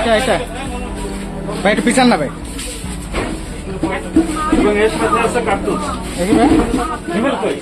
এটা এটা ভাই এটা পিছান না ভাই এবং এর সাথে আছে কার্টুন। দেখি ভাই ইমেল কই?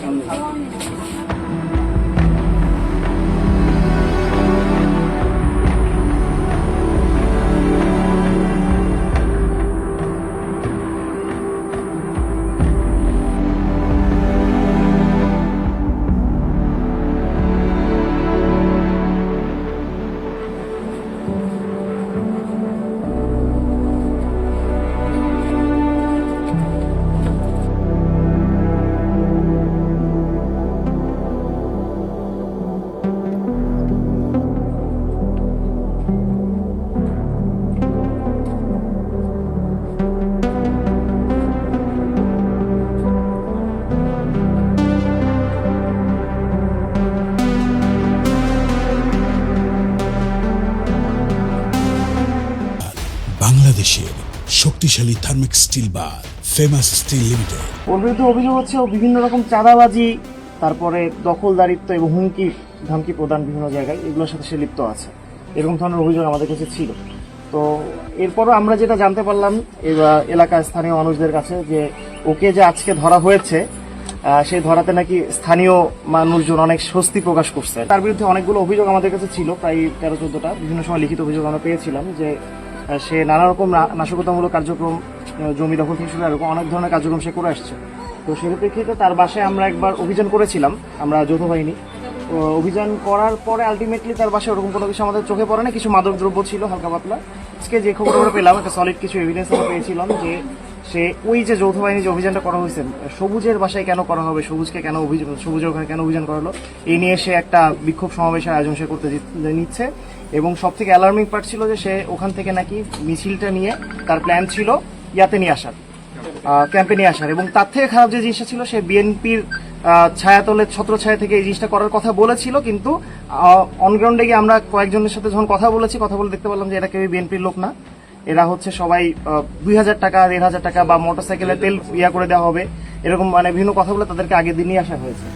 বাংলাদেশের শক্তিশালী থার্মিক steel bar famous steel limited. ওর বিরুদ্ধে অভিযোগ হচ্ছে ও বিভিন্ন রকম চাঁদাবাজি, তারপরে দখলদারিত্ব এবং হুমকি ধামকি প্রদান বিভিন্ন জায়গায়, এগুলোর সাথে সে লিপ্ত আছে। এরকম ধরনের অভিযোগ আমাদের কাছে ছিল। তো এরপরও আমরা যেটা জানতে পারলাম এলাকার স্থানীয় মানুষদের কাছে, যে ওকে যে আজকে ধরা হয়েছে সেই ধরাতে নাকি স্থানীয় মানুষজন অনেক স্বস্তি প্রকাশ করছে। তার বিরুদ্ধে অনেকগুলো অভিযোগ আমাদের কাছে ছিল, প্রায় 13-14টা বিভিন্ন সময় লিখিত অভিযোগ আমরা পেয়েছিলাম, যে সে নানা রকম নাশকতামূলক কার্যক্রম, জমি দখল থেকে শুরু এরকম অনেক ধরনের কার্যক্রম সে করে আসছে। তো সেই প্রেক্ষিতে তার বাসায় আমরা একবার অভিযান করেছিলাম, আমরা যৌথ বাহিনী। তো অভিযান করার পরে আলটিমেটলি তার বাসায় ওরকম কোনো কিছু আমাদের চোখে পড়ে না, কিছু মাদক দ্রব্য ছিল হালকা পাতলা। আজকে যে খবর আমরা পেলাম, একটা সলিড কিছু এভিডেন্স আমরা পেয়েছিলাম, যে সে ওই যে যৌথ বাহিনী যে অভিযানটা করা হয়েছে, সবুজের বাসায় কেন করা হবে, সবুজকে কেন সবুজের ওখানে কেন অভিযান করা হলো, এই নিয়ে সে একটা বিক্ষোভ সমাবেশের আয়োজন সে করতে নিচ্ছে। এবং সব থেকে অ্যালার্মিং পার্ট ছিল যে সে ওখান থেকে নাকি মিছিলটা নিয়ে তার প্ল্যান ছিল ইয়াতে নিয়ে আসার, ক্যাম্পে নিয়ে আসার। এবং তার থেকে খারাপ যে জিনিসটা ছিল, সে বিএনপির ছায়াতলের ছত্রছায়া থেকে এই জিনিসটা করার কথা বলেছিল, কিন্তু অনগ্রাউন্ডে গিয়ে আমরা কয়েকজনের সাথে যখন কথা বলে দেখতে পারলাম যে এরা কেউ বিএনপির লোক না। এরা হচ্ছে সবাই 2000 টাকা 1500 টাকা বা মোটরসাইকেলের তেল করে দেওয়া হবে, এরকম মানে বিভিন্ন কথা বলে তাদেরকে আগের দিন নিয়ে আসা হয়েছে।